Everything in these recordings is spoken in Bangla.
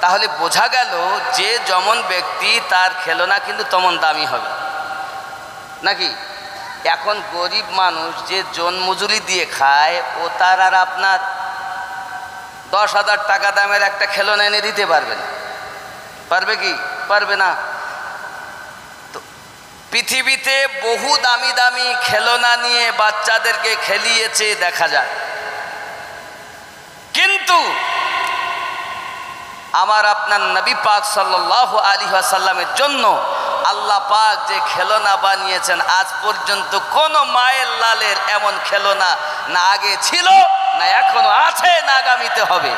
তাহলে বোঝা গেল যে যেমন ব্যক্তি তার খেলনা কিন্তু তেমন দামি হবে নাকি। এখন গরিব মানুষ যে জন মজুরি দিয়ে খায় ও তার আর আপনার 10,000 টাকা দামের একটা খেলনা এনে দিতে পারবে না, পারবে কি? পারবে না। তো পৃথিবীতে বহু দামি দামি খেলনা নিয়ে বাচ্চাদেরকে খেলিয়েছে দেখা যায়, কিন্তু আমার আপনার নবী পাক সাল্লাল্লাহু আলাইহি ওয়াসাল্লামের জন্য আল্লাহ পাক যে খেলনা বানিয়েছেন আজ পর্যন্ত কোন মায়ের লালের এমন খেলনা না আগে ছিল, না এখনো আছে, না আগামীতে হবে।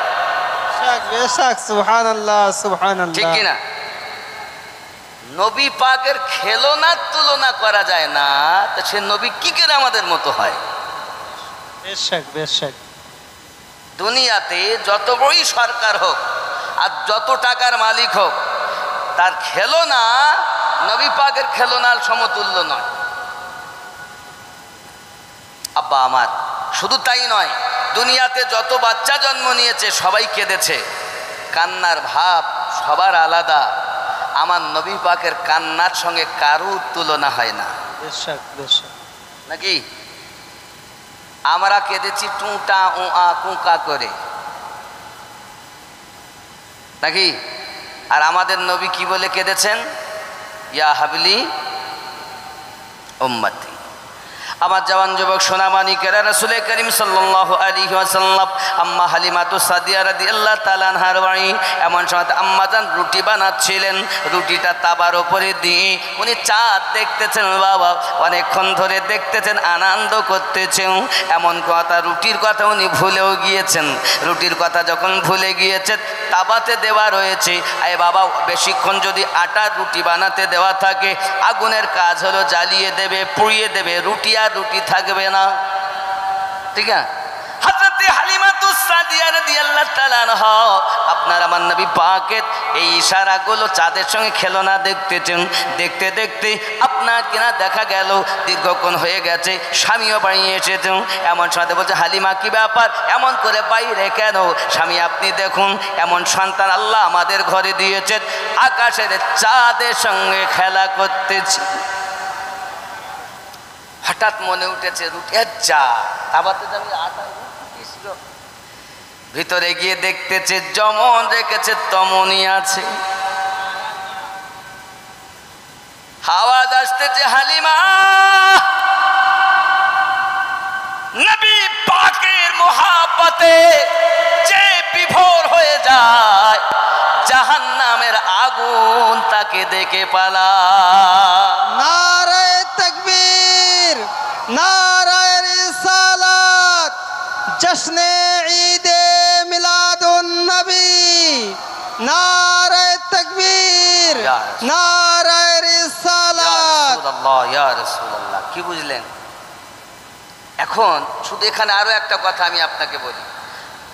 সুবহানাল্লাহ সুবহানাল্লাহ, ঠিক কিনা? নবী পাকের খেলনার তুলনা করা যায় না, তো সে নবী কি করে আমাদের মতো হয়? দুনিয়াতে যত বড়ই সরকার হোক আর যত টাকার মালিক হোক, তার খেলনা নবী পাকের খেলনার সমতুল্য নয়। আব্বা আমার, শুধু তাই নয়, দুনিয়াতে যত বাচ্চা জন্ম নিয়েছে সবাই কেঁদেছে, কান্নার ভাব সবার আলাদা। আমার নবী পাকের কান্নার সঙ্গে কারুর তুলনা হয় না, নাকি? আমরা কেঁদেছি টুঁটা উঁ কুঁকা করে, নাকি? আর আমাদের নবী কি বলে কেঁদেছেন? ইয়া হাবলি উম্মতি। আমার জওয়ান যুবক সোনামানিকেরা, রাসূল করিম সাল্লাল্লাহু আলাইহি ওয়াসাল্লাম আম্মা হালিমাতু সাদিয়া রাদিয়াল্লাহু তাআলা আনহার বাড়ি এমন সময় আম্মাজান রুটি বানাচ্ছিলেন, রুটিটা তাবার উপরে দিয়ে উনি চাঁদ দেখতেছেন, বাবা অনেকক্ষণ ধরে দেখতেছেন, আনন্দ করতেছেন। এমন কথা, রুটির কথা উনি ভুলেও গিয়েছেন। রুটির কথা যখন ভুলে গিয়েছেন, তাবাতে দেওয়া রয়েছে, আরে বাবা বেশিক্ষণ যদি আটার রুটি বানাতে দেওয়া থাকে, আগুনের কাজ হলো জ্বালিয়ে দেবে, পুড়িয়ে দেবে, রুটি আর রুটি থাকবে না, ঠিক আছে? হযরত হালিমাতু সাদিয়া রাদিয়াল্লাহু তাআলা আনহা আপনার আমার নবী পাকের এই ইশারাগুলো চাঁদের সঙ্গে খেলনা দেখতেছেন। দেখতে দেখতে আপনার কিনা দেখা গেল দীর্ঘক্ষণ হয়ে গেছে, স্বামীও বাড়ি এসেছেন। এমন সাথে বলছে, হালিমা কি ব্যাপার, এমন করে বাইরে কেন? স্বামী আপনি দেখুন, এমন সন্তান আল্লাহ আমাদের ঘরে দিয়েছেন, আকাশের চাঁদের সঙ্গে খেলা করতেছে। হঠাৎ মনে উঠেছে রুটি যা তাবাতে যাবে, আটা ছিল। ভিতরে গিয়ে দেখতেছে যেমন রেখেছে তেমনই আছে। আওয়াজ আসতেছে, হালিমা! নবী পাকের মোহাব্বতে যে বিভোর হয়ে যায়, জাহান্নামের আগুন তাকে দেখে পালায়। নারায়ে তাকবীর, নারায়ে রিসালাত, জশ্নে ঈদে মিলাদুন নবী, নারায়ে তাকবীর, নারায়ে রিসালাত। ইয়া রাসূলুল্লাহ, কি বুঝলেন? এখন শুধু এখানে আরো একটা কথা আমি আপনাকে বলি।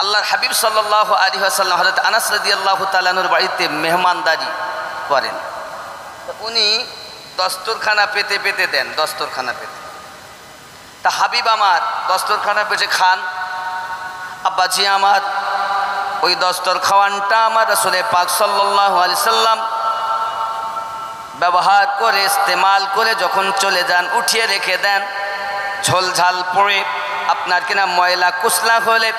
আল্লাহর হাবিব সাল্লাল্লাহু আলাইহি ওয়াসাল্লাম হযরত আনাস রাদিয়াল্লাহু তাআলা আনহুর বাড়িতে মেহমানদারি করেন। উনি দস্তরখানা পেতে পেতে দেন, দস্তরখানা পেতে। তা হাবিব আমার দস্তরখানা পেতে খান। আব্বাজি আমার ওই দস্তর খাওয়ানটা আমার রাসূল পাক সাল্লাল্লাহু আলাইহি সাল্লাম ব্যবহার করে, ইস্তেমাল করে যখন চলে যান, উঠিয়ে রেখে দেন। ঝোল ঝাল পড়ে আপনার কিনা ময়লা কুসলা হলে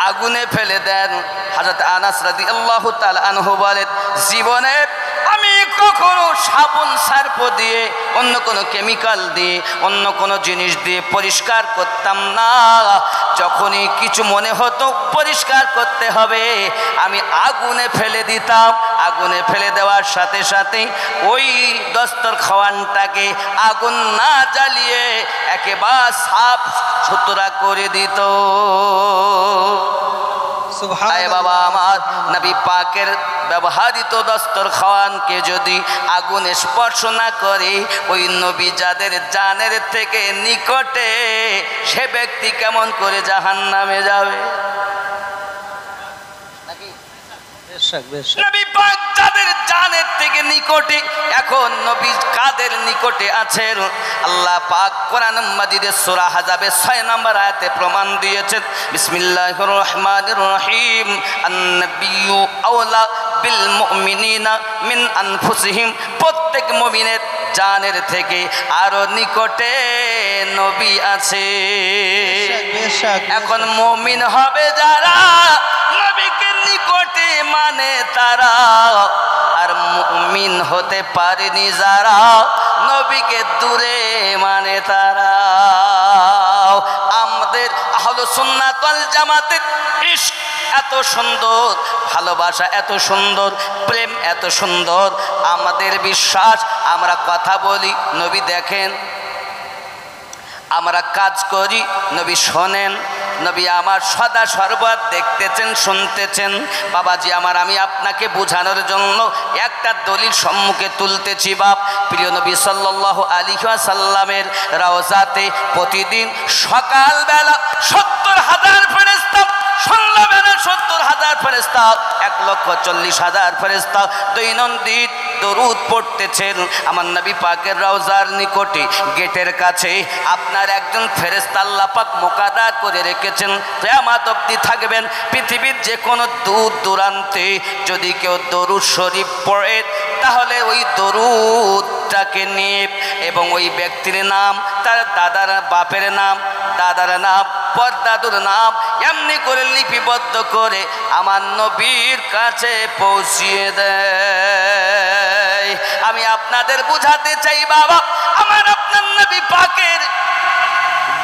আগুনে ফেলে দেন। হযরত আনাস রাদিয়াল্লাহু তাআলা আনহু বলেন, জীবনে আমি কখনো সাবুন সার্ফ দিয়ে, অন্য কোনো কেমিক্যাল দিয়ে, অন্য কোনো জিনিস দিয়ে পরিষ্কার করতাম না। যখনই কিছু মনে হতো পরিষ্কার করতে হবে, আমি আগুনে ফেলে দিতাম। আগুনে ফেলে দেওয়ার সাথে সাথে ওই দস্তরখাওয়ানটাকে আগুন না জ্বালিয়ে একেবারে সাফ সুতরা করে দিত। আয় বাবা আমার, নবী পাকের ব্যবহৃত দস্তরখাওয়ানকে যদি আগুনে স্পর্শ না করে, ওই নবী যাদের জানের থেকে নিকটে, সে ব্যক্তি কেমন করে জাহান্নামে যাবে? নবী পাক যাদের জানের থেকে নিকটে, এখন নবী কাদের নিকটে আছেন? আল্লাহ পাক কোরআন মাজিদে সূরা আহজাবের 6 নম্বর আয়াতে প্রমাণ দিয়েছেন। বিসমিল্লাহির রহমানির রহিম, আন-নাবিয়্যু আওলা বিল মুমিনিনা মিন আনফুসিহিম, প্রত্যেক মুমিনের জানের থেকে আরো নিকটে নবী আছে। এখন মুমিন হবে যারা নবীকে নিকটে মানে তারা, আর মুমিন হতে পারেনি যারা নবীকে দূরে মানে তারা। আমাদের আহলুস সুন্নাত ওয়াল জামাতের ইশক এত সুন্দর, ভালোবাসা এত সুন্দর, প্রেম এত সুন্দর, আমাদের বিশ্বাস, আমরা কথা বলি নবী দেখেন, আমরা কাজ করি নবী শোনেন, নবী আমার সদা সর্বদা দেখতেছেন শুনতেছেন। বাবাজি আমার, আমি আপনাকে বোঝানোর জন্য একটা দলিল সম্মুখে তুলতেছি বাপ। প্রিয় নবী সাল্লাল্লাহু আলাইহি ওয়াসাল্লামের রওজাতে প্রতিদিন সকালবেলা 70,000 ফেরেশতা, সন্ধ্যাবেলা 70,000 ফেরেশতা, 1,40,000 ফেরেশতা দৈনন্দিন দরুদ পড়তেছেন আমার নবী পাকের রওজার নিকটে গেটের কাছে। আপনার একজন ফেরেশতা আল্লাহ পাক মুকাদ্দার করে রেখেছেন, কিয়ামত অবধি থাকবেন। পৃথিবীর যে কোনো দূর দূরান্তে যদি কেউ দরুদ শরীফ পড়ে, তাহলে ওই দরুদটাকে নিয়ে এবং ওই ব্যক্তির নাম, তার দাদার বাপের নাম, দাদার নাম, পরদাদুর নাম এমনি করে লিপিবদ্ধ করে আমার নবীর কাছে পৌঁছিয়ে দেয়। আমি আপনাদের বুঝাতে চাই বাবা, আমার আপনার নবী পাকের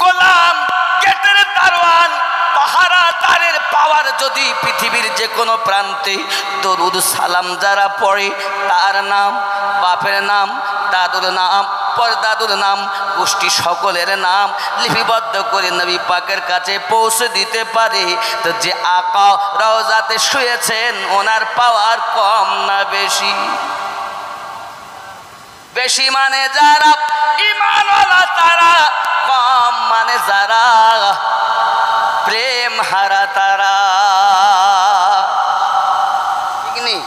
গোলাম, গেটের দারোয়ান, পাহারাদারের পাওয়ার যদি পৃথিবীর যে কোনো প্রান্তে দরুদ সালাম যারা পড়ে, তার নাম, বাপের নাম, দাদুর নাম, পরদাদুর নাম, গোষ্ঠী সকলের নাম লিপিবদ্ধ করে নবী পাকের কাছে পৌঁছে দিতে পারে, তো যে আকা রওজাতে শুয়েছেন ওনার পাওয়ার কম না বেশি? বেশি মানে যারা ঈমানওয়ালা তারা, কম মানে যারা প্রেম হারা তারা। ঠিক নেই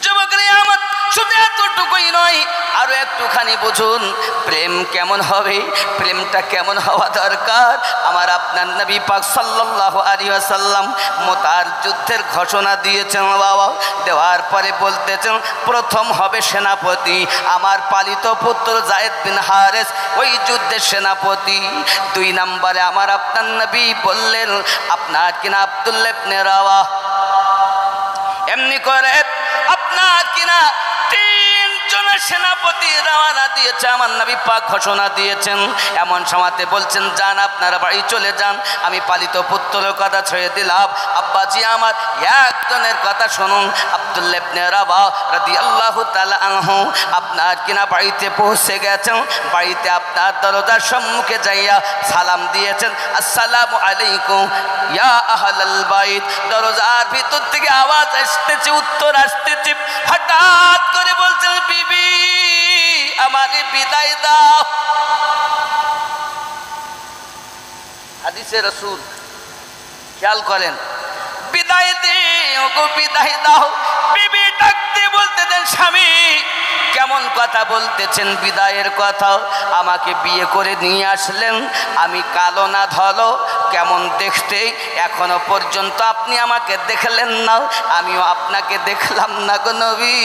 যুবকরা আমার, শুধু এতটুকুই নয়, আরো একটুখানি বুঝুন প্রেম কেমন হবে, প্রেমটা কেমন হওয়া দরকার। আমার আপনার নবী পাক সাল্লাল্লাহু আলাইহি ওয়াসাল্লাম মুতার যুদ্ধের ঘোষণা দিয়েছেন বাবা, দেওয়ার পরে বলতেছেন প্রথম হবে সেনাপতি আমার পালিত পুত্র যায়েদ বিন হারেস, ওই যুদ্ধের সেনাপতি। 2 নম্বরে আমার আপনার নবী বললেন আপনার কিনা আব্দুল্লাহ ইবনে রাওয়াহ। এমনি করে আপনার কিনা 3 জনের সেনাপতি রওনা দিয়েছে, আমার নবী পাক ঘোষণা দিয়েছেন। এমন সময়তে বলছেন যান আপনারা বাড়ি চলে যান, আমি পালিত পুত্রের কথা ছেড়ে দিলাম। আব্বাজি আমার একজনের কথা শুনুন, আব্দুল্লাহ ইবনে রাওয়াহ রাদিয়াল্লাহু তাআলা আনহু আপনার কিনা বাড়িতে পৌঁছে গেছেন। বাড়িতে আপনার দরজার সম্মুখে যাইয়া সালাম দিয়েছেন, আসসালামু আলাইকুম ইয়া আহলাল বাইত। দরজার ভিতর থেকে আওয়াজ আসতেছে, উত্তর আসতেছে। হঠাৎ করে বলছেন বিবি আমাকে বিদায় দাও। হাদিসে রাসূল খেয়াল করেন, বিদায় দে ওগো বিদায় দাও। বিবি ডাকতে বলতে দেন স্বামী কেমন কথা বলতেছেন বিদায়ের কথা, আমাকে বিয়ে করে নিয়ে আসলেন, আমি কালো না ধলো, কেমন দেখতে, এখনো পর্যন্ত আপনি আমাকে দেখলেন না, আমিও আপনাকে দেখলাম না গো নবী।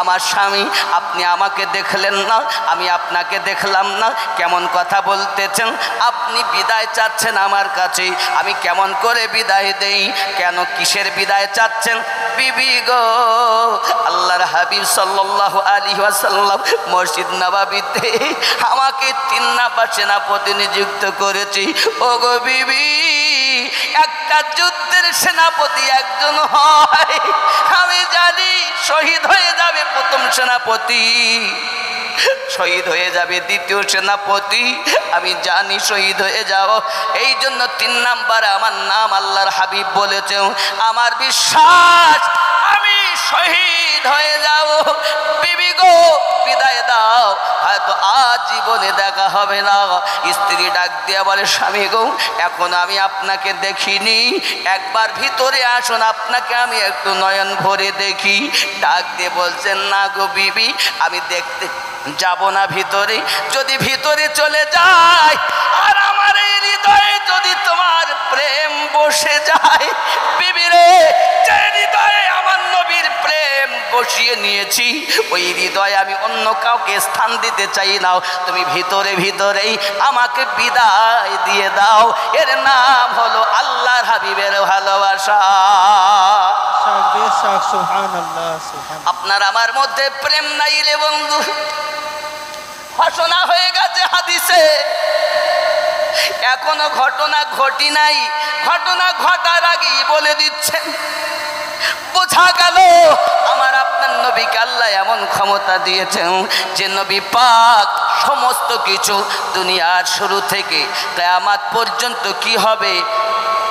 আমার স্বামী আপনি আমাকে দেখলেন না, আমি আপনাকে দেখলাম না, কেমন কথা বলতেছেন, আপনি বিদায় চাচ্ছেন আমার কাছে, আমি কেমন করে বিদায় দেই, কেন কিসের বিদায় চাচ্ছেন বিবি গো? আল্লাহর হাবিব সাল্লাল্লাহু আলাইহি ওয়াসাল্লাম মসজিদ নববীতে আমাকে 3 নাম্বার সেনাপতি নিযুক্ত করেছি। ওগো বিবি, একটা যুদ্ধের সেনাপতি একজন হয়, আমি জানি শহীদ হয়ে যাবে প্রথম সেনাপতি, শহীদ হয়ে যাবে দ্বিতীয় সেনাপতি, আমি জানি শহীদ হয়ে যাও। এই জন্য 3 নাম্বারে আমার নাম আল্লাহর হাবিব বলেছেন, আমার বিশ্বাস আমি শহীদ হয়ে যাব। বিবি গো বিদায় দাও, হয়তো আজ জীবনে দেখা হবে না। স্ত্রী ডাক দিয়ে বলে স্বামী গো এখন আমি আপনাকে দেখিনি, একবার ভিতরে আসুন, আপনাকে আমি একটু নয়ন ভরে দেখি। ডাক দিয়ে বলছেন না গো বিবি, আমি দেখতে যাব না ভিতরে, যদি ভিতরে চলে যায় আর আমার এই হৃদয়ে যদি তোমার প্রেম বসে যায়, বিবি রে, যে হৃদয়ে আমার নবীর নিয়েছি, ওই হৃদয়ে আমি অন্য কাউকে স্থান দিতে চাই না। তুমি ভিতরে ভিতরেই আমাকে বিদায় দিয়ে দাও। এর নাম হলো আল্লাহর হাবিবের ভালোবাসা। সুবহানাল্লাহ, সুবহানাল্লাহ। আপনার আমার মধ্যে প্রেম নাই রে বন্ধু, ঘোষণা হয়ে গেছে হাদিসে, এখনো ঘটনা ঘটি নাই, ঘটনা ঘটার আগেই বলে দিচ্ছেন। বোঝা গেল আমার আপনার নবীকে আল্লাহ এমন ক্ষমতা দিয়েছেন যে নবী পাক সমস্ত কিছু দুনিয়ার শুরু থেকে কিয়ামত পর্যন্ত কি হবে,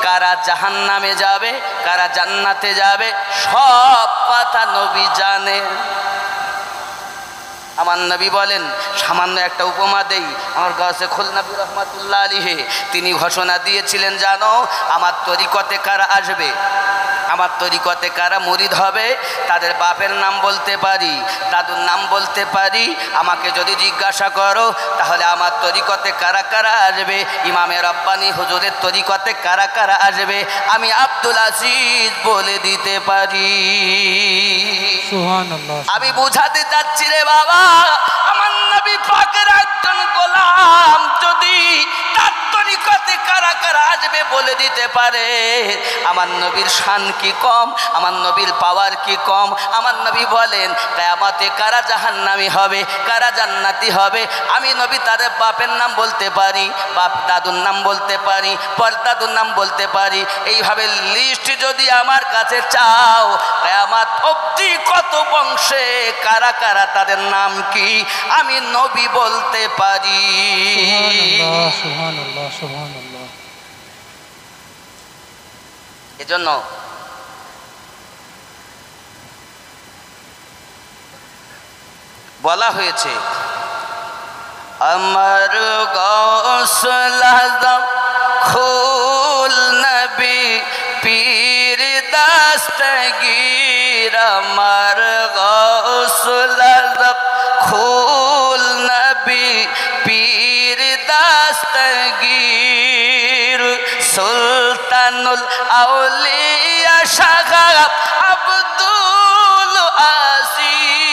কারা জাহান্নামে যাবে, কারা জান্নাতে যাবে, সব কথা নবী জানে। আমার নবী বলেন, সামান্য একটা উপমা দেই, আমার গাছে খুলনাবী রহমাতুল্লাহ আলাইহি তিনি ঘোষণা দিয়েছিলেন, জানো আমার তরিকতে কারা আসবে, আমার তরিকতে কারা মুরিদ হবে, তাদের বাপের নাম বলতে পারি, দাদুর নাম বলতে পারি। আমাকে যদি জিজ্ঞাসা করো তাহলে আমার তরিকতে কারা কারা আসবে, ইমামে রব্বানী হুজুরের তরিকতে কারা কারা আসবে, আমি আব্দুল আজিজ বলে দিতে পারি। সুবহানাল্লাহ। আমি বুঝাতে চাচ্ছি রে বাবা, আমার নবী পাকের একজন গোলাম যদি তার তরিকতে কারা কারা আসবে বলে দিতে পারে, আমার নবীর শান কি কম, আমার নবীর পাওয়ার কি কম। আমার নবী বলেন কিয়ামতে কারা জাহান্নামী হবে, কারা জান্নাতি হবে, আমি নবী তাদের বাপের নাম বলতে পারি, বাপ দাদুর নাম বলতে পারি, পরদাদুর নাম বলতে পারি। এইভাবে লিস্ট যদি আমার কাছে চাও, কিয়ামত অবধি কত বংশে কারা কারা তাদের নাম কি আমি নবী বলতে পারি। সুবহানাল্লাহ, সুবহানাল্লাহ, সুবহানাল্লাহ। এজন্য বলা হয়েছে, আমার গৌসুল আজম খুল নবী পীর দস্তগীর, আমার গৌসুল আজম খুল নবী পীর দস্তগীর, সুলতানুল আউলিয়া শাহ আব্দুল আজিজ,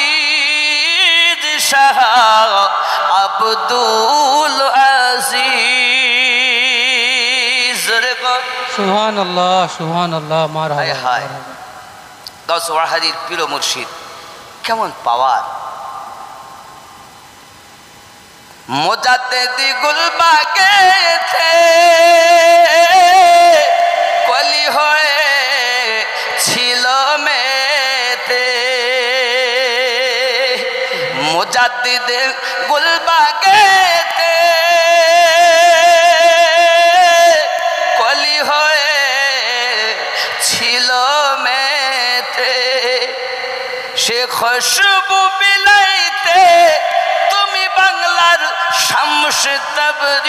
শাহ আব্দুল আজিজ। সুবহানাল্লাহ, সুবহানাল্লাহ, মারহাবা। হায় গাউস ওয়াহাদির পীর মুর্শিদ, কেমন পাওয়ার। মুজাদ্দিদ গুলবাগে थे কলি হয়ে ছিল মেতে, মুজাদ্দিদ গুলবাগে थे কলি হয়ে ছিল মেতে, সে খুশবু বিলাইতে তুমি বাংলার শামস তবরিজ,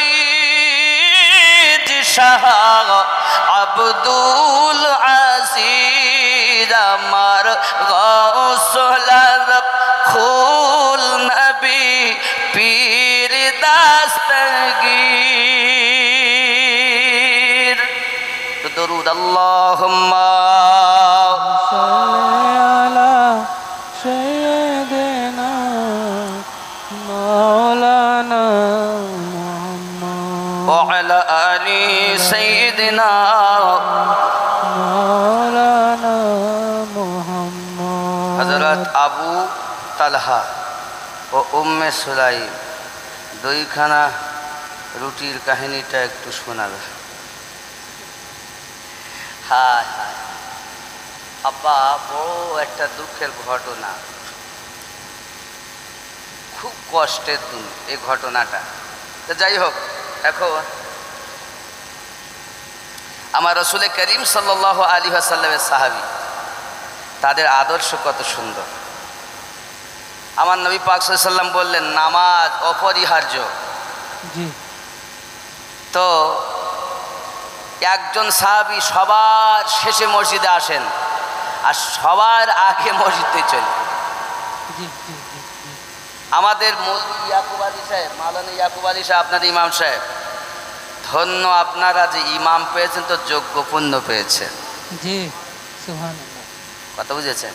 শাহ আব্দুল আজিজ, আমার গৌসুল আজম খুল নবী পীর দস্তগীর। তো দরুদ আল্লাহুম্মা وعلى آل سيدنا مولانا محمد। হযরত আবু তালহা ও উম্মে সুলাইম দুইখানা রুটির কাহিনীটা একটু শোনাবে। হায় হায় আব্বা, বড় একটা দুঃখের ঘটনা, খুব কষ্টের দিন এই ঘটনাটা। তো যাই হোক, এখন আমার রসুল করিম সাল্লাল্লাহু আলাইহি ওয়াসাল্লামের সাহাবী, তাদের আদর্শ কত সুন্দর। আমার নবী পাক সাল্লাল্লাহু আলাইহি ওয়াসাল্লাম বললেন নামাজ অপরিহার্য। তো একজন সাহাবী সবার শেষে মসজিদে আসেন আর সবার আগে মসজিদে চলে। আমাদের মৌলভী ইয়াকুব আলী সাহেব, মাওলানা ইয়াকুব আলী সাহেব, আপনার ইমাম সাহেব, ধন্য আপনারা যে ইমাম পেয়েছেন তো যোগ্য পুণ্য পেয়েছেন। জি সুবহানাল্লাহ। কথা বুঝেছেন?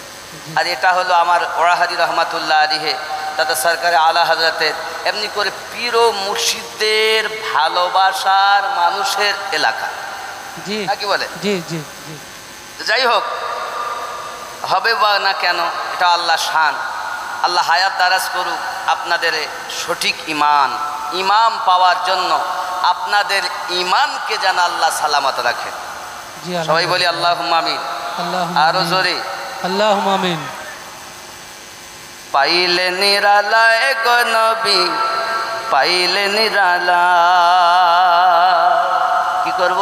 আর এটা হলো আমার ওরাহাদি রহমাতুল্লাহ আলিহে দাদা সরকারে আলা হজরতের এমনি করে পীর ও মুর্শিদদের ভালোবাসার মানুষের এলাকা। জি কি বলে? জি জি জি যাই হোক, হবে বা না কেন, এটা আল্লাহ শান। আল্লাহ হায়াত দারাজ করুক আপনাদের সঠিক ইমাম পাওয়ার জন্য আপনাদের ইমানকে যেন আল্লাহ সালামত রাখেন। জি সবাই বলি আল্লাহুম্মা আমিন। আরো জোরে আল্লাহুম্মা আমিন। পাইলে নিরালায় গো নবী, পাইলে নিরালা। কি করব?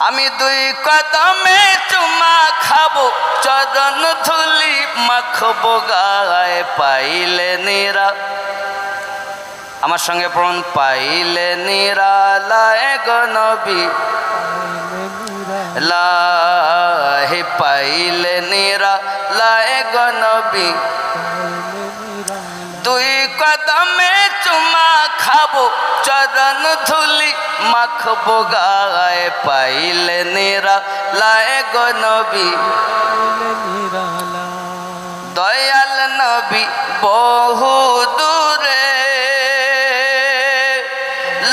আমি দুই কদমে চুমা খাবো, চরণ ধুলি মাখবো গায়ে। পাইলে নিরা, আমার সঙ্গে পড়ুন, পাইলে নিরালায় গো নবী লাহে, পাইলে নিরালায় গো নবী। দুই কদমে চুমা খাবো, চরণ ধুলি মাখবো গায়ে। পাইলে নিরালায় গো নবী, দয়াল নবী বহু দূরে,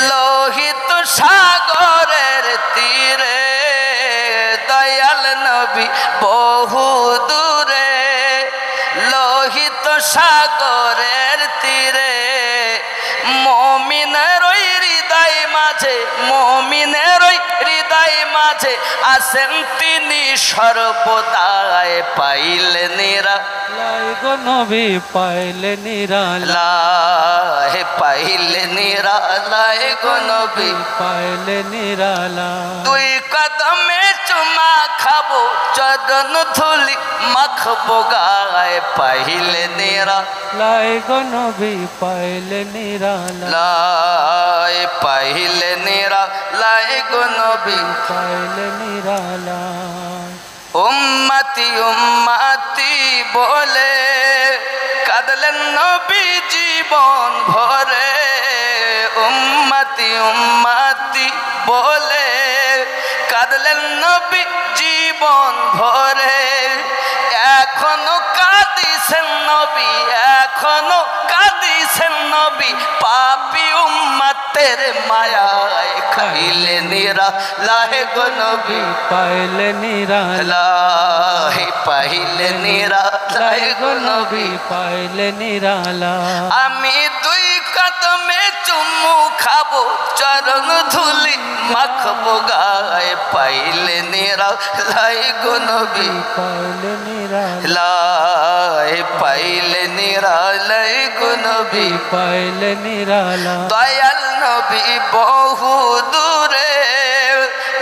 লোহিত সাগরের তীরে। দয়াল নবী বহু দূরে, লোহিত সাগরের তীরে। মুমিনের ওই হৃদয় মাঝে, মুমিনের ওই হৃদয় মাঝে আছেন তিনি সর্বদাই। পাইলে নিরালায় গো নবী, পাইলে নিরালা। হে পাইলে নিরালায় গো নবী, পাইলে নিরালা। দুই কদমে চুমা খাবো, চরণ ধুলি মাখবো গায়ে। পাইলে লাই গো নবী, পাইলে নিরালা। পাইলে নিরালায় গো নবী, পাইলে নিরালা। উম্মতি উম্মতি বলে কাঁদলেন নবী জীবন ভরে। উম্মতি উম্মতি বলে কাঁদলেন নবী জীবন ভরে। এখনো কাঁদিছেন নবী, এখনো কাঁদিছেন নবী, পাপী উম্মতের মায়ায়। খাইলে নিরালায় গো নবী, পাইলে নিরালা। পাইলে নিরালায় গো নবী, পাইলে নিরালা। আমি দুই কদমে চুমু খাবো, চরণ ধুলি মাখবো গায়ে। পাইলে নিরালায় গো নবী, পাইলে নিরালা। পাইলে নিরালায় গো নবী, পাইলে নিরালা। দয়াল নবী বহু দূরে,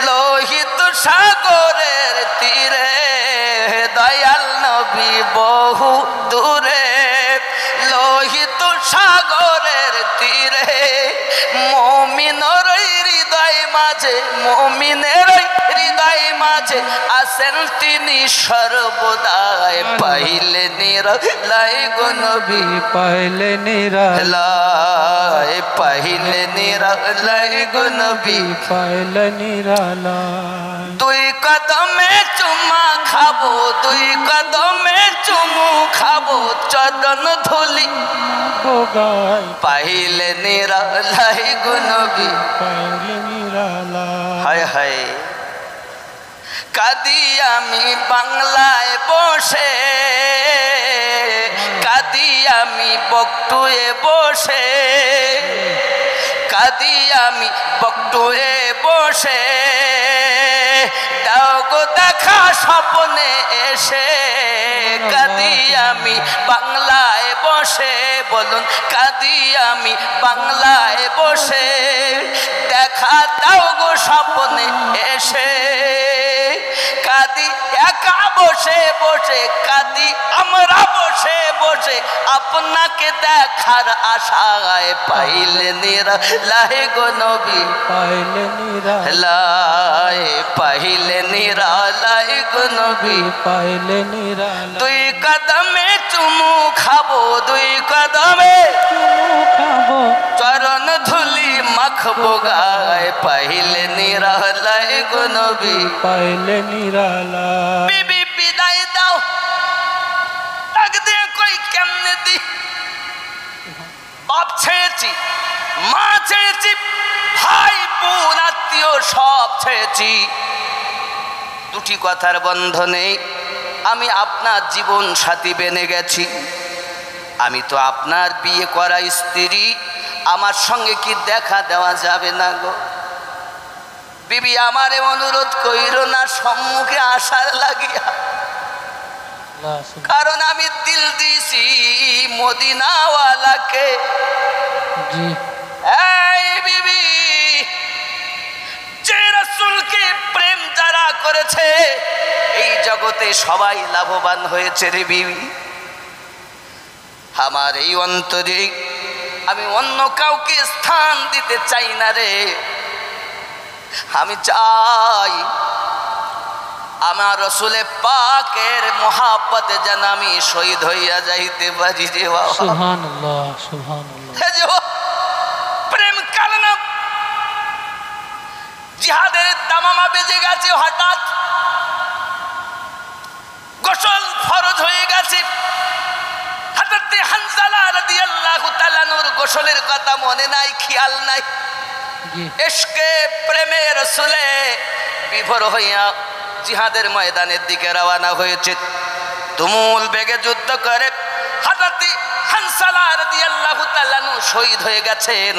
লোহিত সাগরের তীরে। দয়াল নবী বহু দূরে, লোহিত সাগরের তীরে। মুমিনের হৃদয় মাঝে, মুমিনের হৃদয় মাঝে আছেন তিনি সর্বদাই। পাইলে নিরালায় গো নবী, পাইলে নিরালা। পাইলে নিরালায় গো নবী, পাইলে নিরালা। দুই কদমে চুমা খাবো, দুই কদমে চুমু খাবো, চরণ ধুলি গায়। পাইলে নিরালায় গো নবী, পাইলে নিরালা। হায় হায়। কাঁদি আমি বাংলায় বসে, কাঁদি আমি বকটুয়ে বসে, কাঁদি আমি বকটুয়ে বসে। দাও গো দেখা স্বপ্নে এসে, কাঁদি আমি বাংলায় বসে। বলুন, কাঁদি আমি বাংলায় বসে, দেখা দাও গো স্বপ্নে এসে। কাঁদি একা বসে বসে, কাঁদি আমরা বসে বসে, আপনাকে দেখার আশায়। পাইলে নিরালায় গো নবী, পাইলে নিরালা। পাইলে নিরালায় গো নবী, পাইলে নিরালা। দুই কদমে চুমু খাবো, দুই কদমে খাবো, চরণ ধুলি মাখবো গায়ে। পাইলে নিরালায় গো নবী, পাইলে নিরালা। বিবি বিদায় কেমনে দি? বাপ ছেড়েছি, মা ছেড়েছি, ভাই বোন আত্মীয় সব ছেড়েছি। দুটি কথার বন্ধনে আমি আপনার জীবন সাথী বেনে গেছি। আমি তো আপনার বিয়ে করা স্ত্রী, আমার সঙ্গে কি দেখা দেওয়া যাবে না গো? বিবি আমারে অনুরোধ কইর না সম্মুখে আসার লাগিয়া, কারণ আমি দিল দিছি মদিনাওয়ালাকে। জি এই বিবি, যে রাসূলকে প্রেম যারা করেছে এই জগতে সবাই লাভবান হয়েছে রে বিবি। আমার এই অন্তরে আমি অন্য কাউকে স্থান দিতে চাই না রে। আমি চাই আমার রাসূলে পাকের মহাব্বতে যেন আমি শহীদ হইয়া যাইতে পারি রে বাবা। সুবহানাল্লাহ সুবহানাল্লাহ। প্রেম কারণ জিহাদের দামামা বেজে গেছে, হঠাৎ গোসল ফরজ হয়ে গেছে। হযরত হানজালা রাদিয়াল্লাহু তাআলা নূর গোসলের কথা মনে নাই, খেয়াল নাই। ইশকে প্রেমে রাসূলে বিভোর হইয়া জিহাদের ময়দানের দিকে রওনা হয়েছে। তুমুল বেগে যুদ্ধ করে হযরত হানজালা রাদিয়াল্লাহু তাআলা নূর শহীদ হয়ে গেছেন।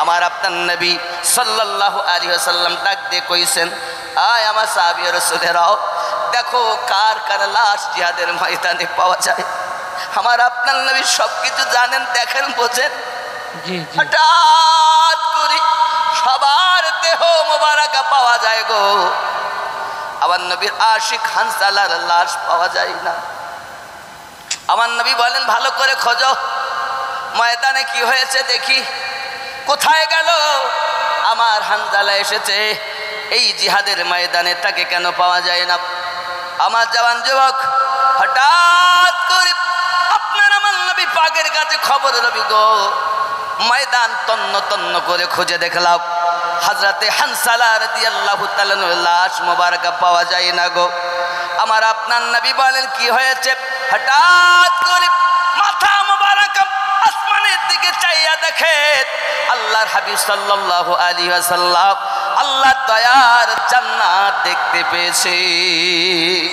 আমার আপনার নবী সাল্লাল্লাহু আলাইহি ওয়াসাল্লাম ডাক দিয়ে কইছেন, আয় আমার সাহাবী রাসূলেরাও, দেখো কার কার লাশ জিহাদের ময়দানে পাওয়া যায়। আমার আপনার নবী সবকিছু জানেন, দেখেন, বোঝেন। হঠাৎ করে সবার দেহ মোবারকা পাওয়া যায় গো, আমার নবীর আশিক হানজালার লাশ পাওয়া যায় না। আমার নবী বলেন, ভালো করে খোঁজো, ময়দানে কি হয়েছে দেখি, কোথায় গেল আমার হানজালা এসেছে এই জিহাদের ময়দানে, তাকে কেন পাওয়া যায় না? আমার জওয়ান যুবক, হঠাৎ করে আপনার আমার নবী পাকের কাছে খবর রবি গো, ময়দান তন্ন তন্ন করে খুঁজে দেখলাম হযরতে হানজালা রাদিয়াল্লাহু তাআলার লাশ মোবারকা পাওয়া যায় না গো। আমার আপনার নবী বলেন, কি হয়েছে? হঠাৎ করে মাথা মোবারকা আসমানের দিকে চাইয়া দেখে আল্লাহর হাবিব সাল্লাল্লাহু আলাইহি ওয়াসাল্লাম আল্লাহর দয়ার জান্নাত দেখতে পেয়েছে।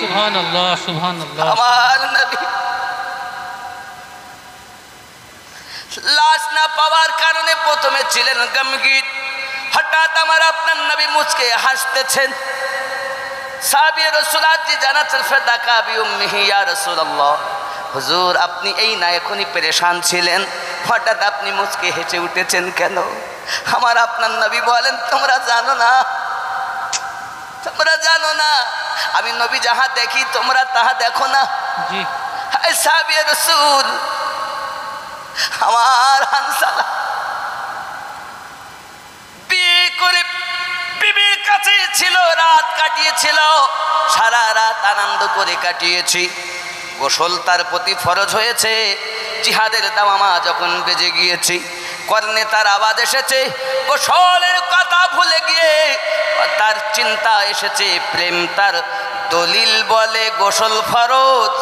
সুবহানাল্লাহ সুবহানাল্লাহ। আমার নবী লাশ না পাওয়ার কারণে প্রথমে ছিলেন গমগীন, হঠাৎ আমার আপনার নবী মুচকে হাসতেছেন। সাহাবী রাসূল আজি জানাতেন, ফাদাকা বিউম্মিহি ইয়া রাসূলুল্লাহ, হুজুর আপনি এই না এখনই পেরেশান ছিলেন, হঠাৎ আপনি মুচকে হেসে উঠেছেন কেন? আমার আপনার নবী বলেন, তোমরা জানো না, তোমরা জানো না আমি নবী যাহা দেখি তোমরা তাহা দেখো না। জি সাহাবী রাসূল, আমার হানজালা বিয়ে করে বিবির কাছে ছিল, রাত কাটিয়েছিল, সারা রাত আনন্দ করে কাটিয়েছি। গোসল তার প্রতি ফরজ হয়েছে। জিহাদের দামামা যখন বেজে গিয়েছি, কর্ণে তার আওয়াজ এসেছে, গোসলের কথা ভুলে গিয়ে তার চিন্তা এসেছে প্রেম। তার দলিল বলে গোসল ফরজ,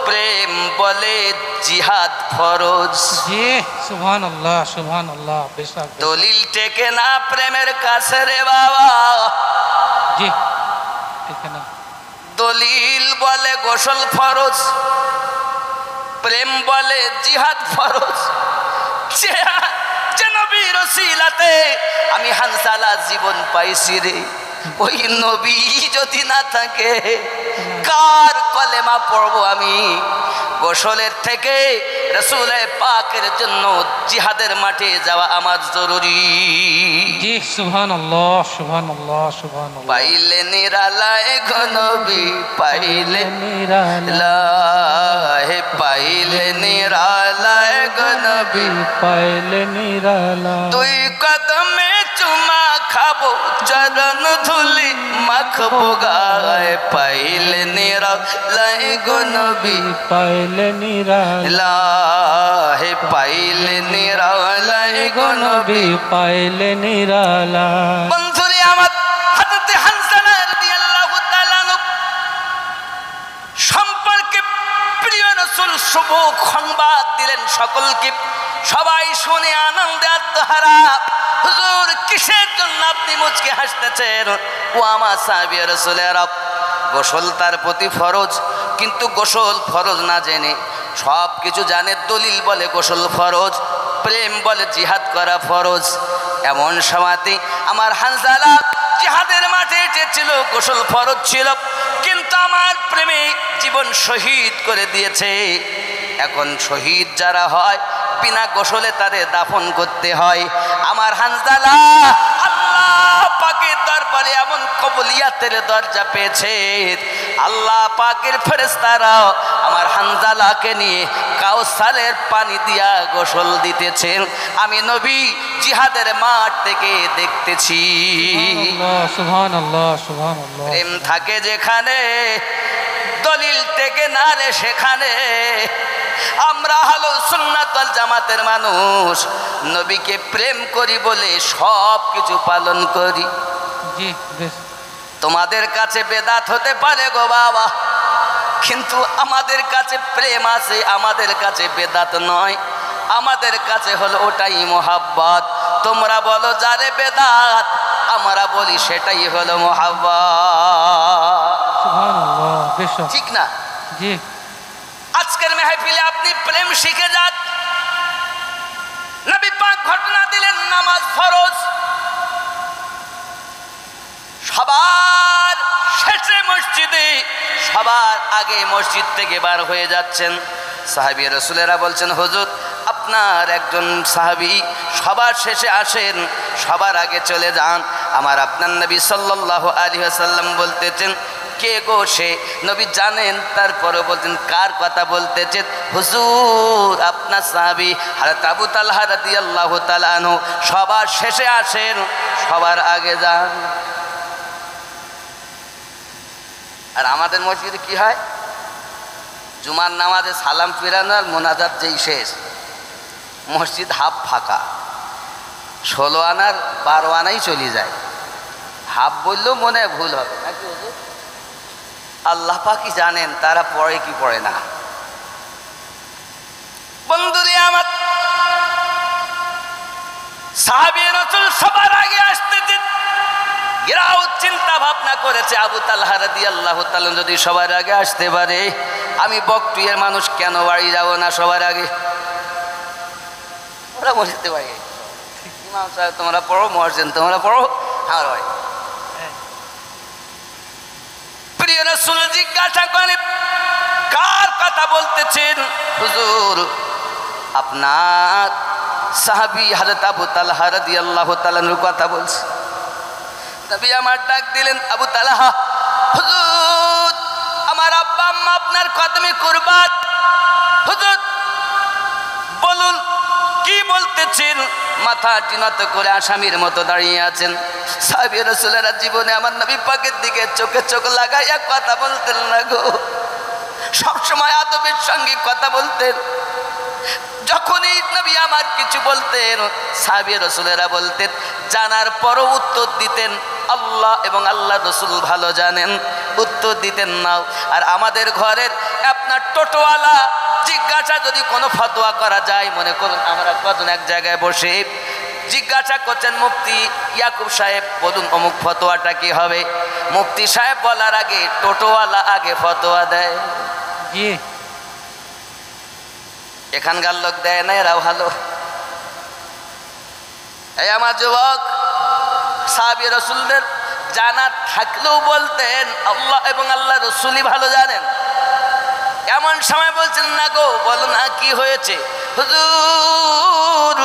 প্রেম বলে জিহাদ ফরজ। জি সুবহানাল্লাহ সুবহানাল্লাহ। বেশক দলিল টেকে না প্রেমের কাছে রে বাবা। জি ঠিক না। দলিল বলে গোসল ফরজ, প্রেম বলে জিহাদ ফরজ। যে নবীর ওসিলাতে আমি হানজালা জীবন পাইছি রে, ওই নবী যদি না থাকে কার কলেমা পড়বো আমি? গোসলের থেকে রাসূলে পাকের জন্য জিহাদের মাঠে যাওয়া আমার জরুরি। জি সুবহানাল্লাহ সুবহানাল্লাহ সুবহানাল্লাহ। পাইলে নিরালায় গো নবী, পাইলে নিরালায়, পাইলে নিরালায় গো নবী, পাইলে নিরালায়। তুই কদমে চুমা খাবো, চরণ ধুলি মাখবো গায়ে, পাইলে নিরালায় গো নবী, পাইলে নিরালায়, পাইলে নিরালায় গো নবী। পাইলে নিরালায়। বন্ধুরে আমার, হযরতে হানজালা রাদিয়াল্লাহু তাআলা সম্পর্কে প্রিয় রাসূল শুভ সংবাদ দিলেন সকলকে। সবাই শুনে আনন্দে আত্মহারা। হুজুর, কিসের জন্য আপনি মুচকে হাসতেছেন? ও আমার সাহাবী রাসূলেরা, গোসল তার প্রতি ফরজ, কিন্তু গোসল ফরজ না জেনে সব কিছু জানে। দলিল বলে গোসল ফরজ, প্রেম বলে জিহাদ করা ফরজ। এমন সময়তে আমার হানজালা জিহাদের মাঠে এসেছিল, গোসল ফরজ ছিল, কিন্তু আমার প্রেমে জীবন শহীদ করে দিয়েছে। এখন শহীদ যারা হয় বিনা গোসলে তাদের দাফন করতে হয়। আমার হানজালা আল্লাহ পাকের দরবারে এমন কবুলিয়াতের দরজা পেয়েছে, আল্লাহ পাকের ফেরেশতারা আমার হানজালাকে নিয়ে কাউসারের পানি দিয়া গোসল দিতেছেন। আমি নবী জিহাদের মাঠ থেকে দেখতেছি। সুবহানাল্লাহ, সুবহানাল্লাহ। প্রেম থাকে যেখানে, দলিল থেকে না রে সেখানে। আমরা হলো সুন্নাত ওয়াল জামাতের মানুষ, নবীকে প্রেম করি বলে সব কিছু পালন করি। জি, বেশ। তোমাদের কাছে বেদাত হতে পারে গো বাবা, কিন্তু আমাদের কাছে প্রেম আছে, আমাদের কাছে বেদাত নয়, আমাদের কাছে হলো ওটাই মোহাব্বত। তোমরা বলো যারে বেদাত, আমরা বলি সেটাই হলো মোহাব্বত। সুবহানাল্লাহ, বেশ। ঠিক না? জি। আজকের মেহফিলে আপনি প্রেম শিখে যান। নবী পাক ঘটনা দিলেন, নামাজ ফরজ, সবার শেষে মসজিদে, সবার আগে মসজিদ থেকে বার হয়ে যাচ্ছেন। সাহাবী রাসূলেরা বলছেন, হুজুর আপনার একজন সাহাবী সবার শেষে আসেন, সবার আগে চলে যান। আমার আপনার নবী সাল্লাল্লাহু আলাইহি ওয়াসাল্লাম বলতেছেন, কে গো সে? নবী জানেন, তারপরও বলতেন কার কথা বলতেছেন? হুজুর আপনার সাহাবী হযরত আবু তালহা রাদিয়াল্লাহু তাআলা আনহু, সবার শেষে আসেন, সবার আগে যান। আর আমাদের মসজিদে কি হয়? জুমার নামাজে সালাম ফিরানো আর মোনাজাত যেই শেষ, মসজিদ হাফ ফাঁকা। 16 আনার 12 আনাই চলে যায়। হাফ বললেও মনে হয় ভুল হবে নাকি হুজুর? আল্লাহ পাকই জানেন তারা পড়ে কি পড়ে না। বন্ধুরে আমার, সাহাবী রাসূল সবার আগে আসতেছেন। এরাও চিন্তা ভাবনা করেছে, আবু তালহা রাদিয়াল্লাহু তাআলা যদি সবার আগে আসতে পারে, আমি বকটুয়ের মানুষ কেন বাড়ি যাব না সবার আগে? ওরা বসতে পারে, ইমাম সাহেব তোমরা পড়ো, মুয়াজ্জিন তোমরা পড়ো, আমার ভাই। প্রিয় রাসূল জিজ্ঞাসা করে, কার কথা বলতেছেন? হুজুর আপনার সাহাবী হযরত আবু তালহা রাদিয়াল্লাহু তাআলার কথা বলছি। নবী আমার ডাক দিলেন, আবু তালহা, হুজুর আমার আব্বা আম্মা আপনার কদমে কুরবান। হুজুর বলুন কি বলতেছেন? মাথা নত করে আসামির মতো দাঁড়িয়ে আছেন। সাহাবী রাসূলেরা জীবনে আমার নবী পাকের দিকে চোখে চোখ লাগাইয়া কথা বলতেন না গো, সবসময় আদবের সঙ্গে কথা বলতেন। যখনই নবী আমার কিছু বলতেন, সাহাবী রাসূলেরা বলতেন, জানার পরও উত্তর দিতেন, আল্লাহ এবং আল্লাহ রাসূল ভালো জানেন, উত্তর দিতেন না। আর আমাদের ঘরের আপনার টোটোওয়ালা জিজ্ঞাসা যদি কোনো ফতোয়া করা যায়, মনে করুন আমরা কজন এক জায়গায় বসে জিজ্ঞাসা করছেন, মুফতি ইয়াকুব সাহেব বলুন অমুক ফতোয়াটা কি হবে? মুফতি সাহেব বলার আগে টোটোওয়ালা আগে ফতোয়া দেয়। জি। এখানকার লোক দেয় না, এরাও ভালো। এই আমার যুবক, সাহাবী রাসূলদের জানা থাকলেও বলতেন আল্লাহ এবং আল্লাহ রাসূলই ভালো জানেন। এমন সময় বলছেন, না গো বলো না কি হয়েছে? হুজুর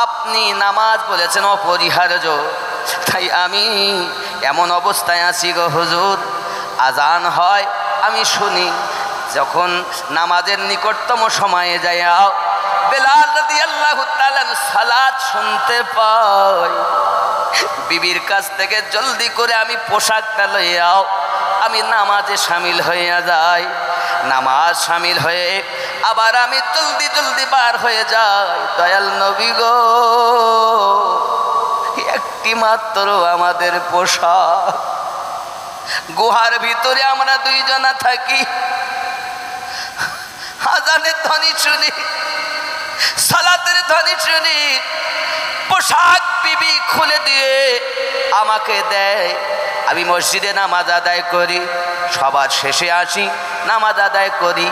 আপনি নামাজ বলেছেন অপরিহার্য, তাই আমি এমন অবস্থায় আছি গো হুজুর, আজান হয় আমি শুনি, যখন নামাজের নিকটতম সময়ে যাইয়া বেলাল রাদিয়াল্লাহু তাআলা সালাত শুনতে পাই, বিবির কাছ থেকে জলদি করে আমি পোশাকটা লইয়াও আমি নামাজে শামিল হইয়া যাই। নামাজ শামিল হয়ে আবার আমি জলদি জলদি বার হয়ে যাই। দয়াল নবী গো, একটি মাত্র আমাদের পোশাক, গুহার ভিতরে আমরা দুইজনা থাকি। আজানের ধ্বনি শুনি, সালাতের ধ্বনি শুনি, পোশাক বিবি খুলে দিয়ে আমাকে দেয়। আমি মসজিদে নামাজ আদায় করি, সবার শেষে আসি, নামাজ আদায় করি,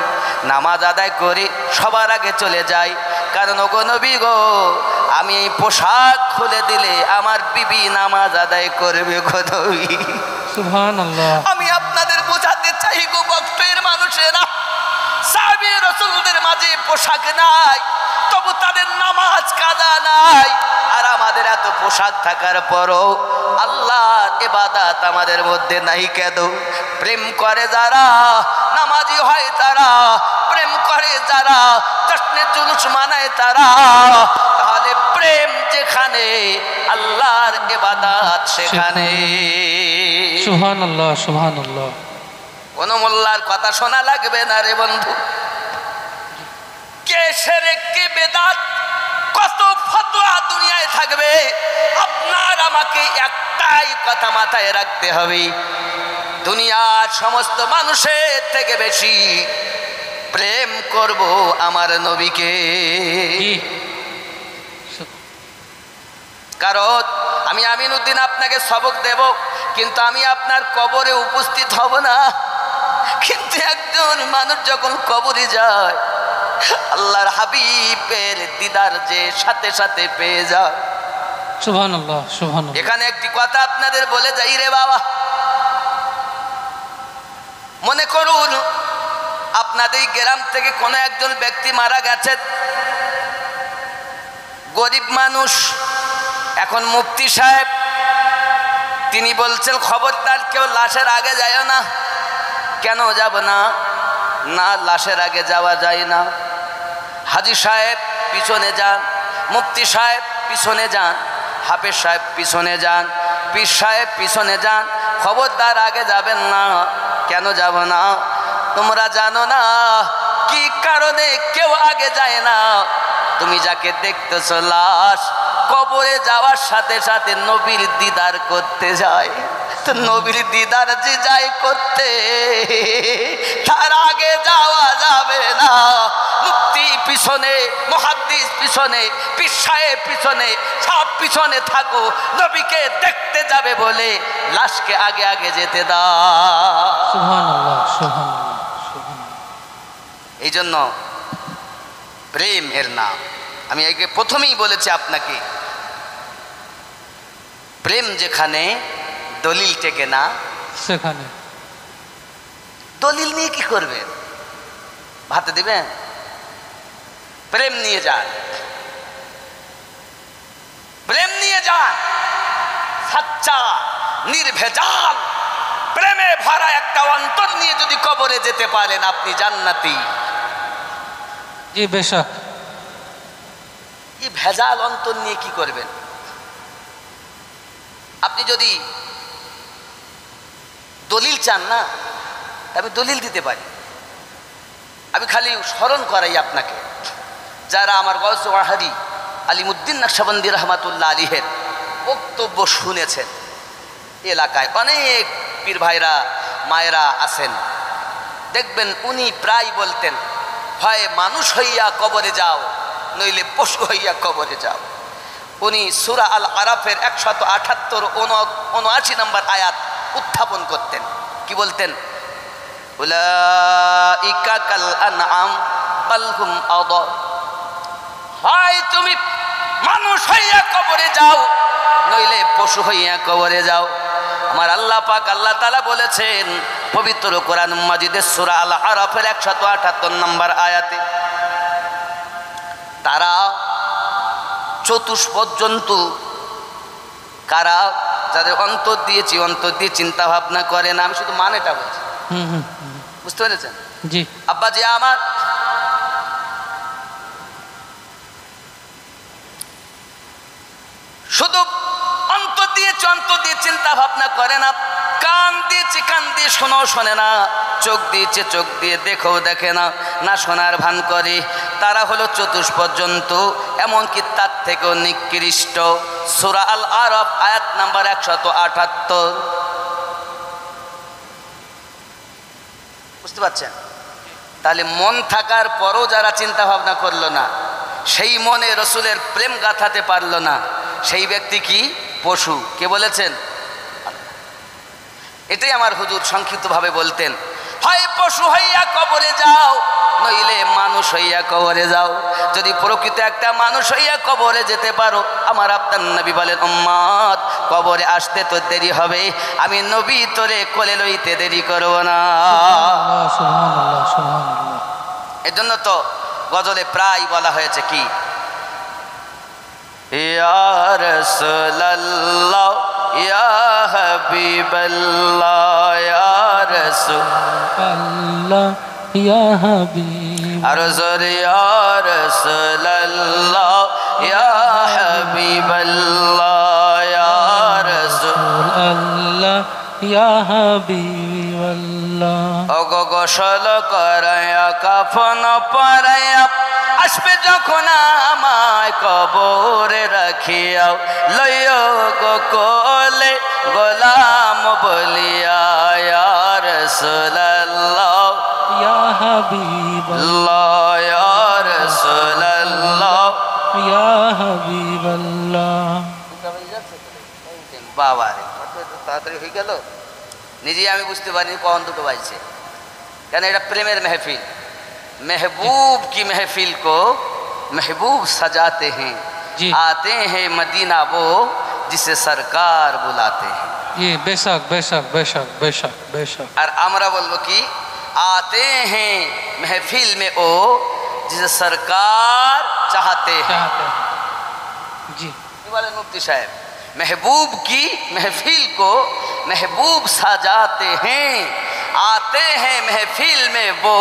নামাজ আদায় করি সবার আগে চলে যাই। কারণ ওগো নবী গো, আমি এই পোশাক খুলে দিলে আমার বিবি নামাজ আদায় করবে গো নবী। সুবহানাল্লাহ। আমি আপনাদের বোঝাতে চাই গো বক্তের মানুষেরা, সাহাবী রাসূলদের মাঝে পোশাক নাই, তবু তাদের নামাজ কাজা নাই। আর আমাদের এত পোশাক থাকার পরও আল্লাহর ইবাদত আমাদের মধ্যে নাই কেন? প্রেম করে যারা, নামাজি হয় তারা, প্রেম করে যারা, জশ্নে জুলুস মানায় তারা। তাহলে প্রেম যেখানে, আল্লাহর ইবাদত সেখানে। সুবহানাল্লাহ, সুবহানাল্লাহ। কোন মোল্লার কথা শোনা লাগবে না রে বন্ধু। কে শিরক কে বেদাত, কত ফতোয়া দুনিয়ায় থাকবে, আপনার আমাকে একটাই কথা মাথায় রাখতে হবে, দুনিয়ার সমস্ত মানুষের থেকে বেশি প্রেম করব আমার নবীকে। কারণ আমি আমিনউদ্দিন আপনাকে সবক দেব, কিন্তু আমি আপনার কবরে উপস্থিত হব না। কিন্তু একজন মানুষ যখন কবরে যায়, আল্লাহর হাবিবের দিদার যে সাথে সাথে পেয়ে যায়। সুবহানাল্লাহ, সুবহানাল্লাহ। এখানে একটি কথা আপনাদের বলে যাই রে বাবা, মনে করুন আপনাদের গ্রাম থেকে কোনো একজন ব্যক্তি মারা গেছেন, গরিব মানুষ। এখন মুফতি সাহেব তিনি বলছেন, খবরদার কেউ লাশের আগে যায় না। কেন যাব না? না, লাশের আগে যাওয়া যায় না। হাজী সাহেব পিছনে যান, মুফতি সাহেব পিছনে যান, হাফেজ সাহেব পিছনে যান, পীর সাহেব পিছনে যান, খবরদার আগে যাবেন না। কেন যাব না? তোমরা জানো না কি কারণে কেউ আগে যায় না? তুমি যাকে দেখতেছ লাশ, কবরে যাওয়ার সাথে সাথে নবীর দিদার করতে যায়। তো নবীর দিদার যে যায় করতে, তার আগে যাওয়া যাবে না। মুফতি পিছনে, মুহাদ্দিস পিছনে, পীর সাহেব পিছনে, সব পিছনে থাকো, নবীকে দেখতে যাবে বলে লাশকে আগে আগে যেতে দাও। সুবহানাল্লাহ, সুবহানাল্লাহ, সুবহানাল্লাহ। এই জন্য প্রেম এর নাম। আমি একে প্রথমেই বলেছি আপনাকে, প্রেম যেখানে দলিল টেকে না, সেখানে দলিল নিয়ে কি করবেন? ভাতে দিবেন? প্রেম নিয়ে যান, প্রেম নিয়ে যান। সাচ্চা নির্ভেজাল প্রেমে ভরা একটা অন্তর নিয়ে যদি কবরে যেতে পারেন, আপনি জান্নাতি। জি বেশক। এই ভেজাল অন্তর নিয়ে কি করবেন? আপনি যদি দলিল চান না, আমি দলিল দিতে পারি। আমি খালি স্মরণ করাই আপনাকে, যারা আমার গৌস ওয়াহাদি আলিমুদ্দিন নকশবন্দি রহমাতুল্লাহ আলিহের বক্তব্য শুনেছেন, এলাকায় অনেক পীর ভাইরা মায়েরা আছেন, দেখবেন উনি প্রায় বলতেন, হয় মানুষ হইয়া কবরে যাও, নইলে পশু হইয়া কবরে যাও। উনি সূরা আল আরাফের 178 নম্বর আয়াত উত্থাপন করতেন। কি বলতেন? উলাইকা কাল আনআম বাল হুম আযাল। হয় তুমি মানুষ হইয়া কবরে যাও, নইলে পশু হইয়া কবরে যাও। আমার আল্লাহ পাক আল্লাহ তাআলা বলেছেন পবিত্র কোরআন মাজিদের সূরা আল আরাফের 178 নম্বর আয়াতে, তারা চতুষ্পদ জন্তু কারা? যাদের অন্তর দিয়েছি, অন্তর দিয়ে চিন্তা ভাবনা করে না। আমি শুধু মানেটা বলছি, বুঝতে পেরেছেন? জি। আব্বাজি আমার, শুধু অন্তর দিয়েছি, অন্তর দিয়ে চিন্তা ভাবনা করে না। কান দিয়েছি, কান দিয়ে শোনাও শোনে না। চোখ দিয়েছে, চোখ দিয়ে দেখেও দেখে না, না শোনার ভান করে। তারা হলো চতুষ্পদ জন্তু, এমনকি তার থেকেও নিকৃষ্ট। সূরা আল আরাফ আয়াত নাম্বার 178। বুঝতে পারছেন? তাহলে মন থাকার পরও যারা চিন্তা ভাবনা করলো না, সেই মনে রসুলের প্রেম গাথাতে পারলো না, সেই ব্যক্তি কি পশু? কে বলেছেন? এটাই আমার হুজুর সংক্ষিপ্তভাবে বলতেন, হয় পশু হইয়া কবরে যাও, নইলে মানুষ হইয়া কবরে যাও। যদি প্রকৃত একটা মানুষ হইয়া কবরে যেতে পারো, আমার আপনার নবী বলেন, উম্মত কবরে আসতে তো দেরি হবে, আমি নবী তোরে কোলে লইতে দেরি করব না। সুবহানাল্লাহ, সুবহানাল্লাহ। এজন্য তো গজলে প্রায় বলা হয়েছে কি, ইয়া রাসূলুল্লাহ ইয়া হাবিবাল্লাহ ইয়া রাসূল আল্লাহ ইয়া হাবিব, আর জোরে ইয়া রাসূলুল্লাহ ইয়া হাবিবাল্লাহ ইয়া রাসূল আল্লাহ ইয়া হাবিবাল্লাহ। ওগো গোসল করায়া কাফন পরায়া আসবে যখন আমায় কবরে রাখিয়াও, লইও গো কোলে গোলাম বলিয়া ইয়া রাসূলুল্লাহ ইয়া হাবিবাল্লাহ, আল্লাহ ইয়া রাসূলুল্লাহ ইয়া হাবিবাল্লাহ। বাবা রে, কত তাড়াতাড়ি হয়ে গেল, নিজেই আমি বুঝতে পারিনি কখন দুটো বাজছে। কেন? এটা প্রেমের মেহফিল। महबूब की महफिल को महबूब सजाते हैं, जी। आते हैं मदीना वो जिसे सरकार बुलाते हैं। ये बेशक बेशक बेशक बेशक बेशक। और আমরা বলবো কি, आते हैं महफिल में वो जिसे सरकार चाहते हैं। चाहते हैं जी। ये बोले मुफ्ती साहब, महबूब की महफिल को महबूब सजाते हैं, आते हैं महफिल में वो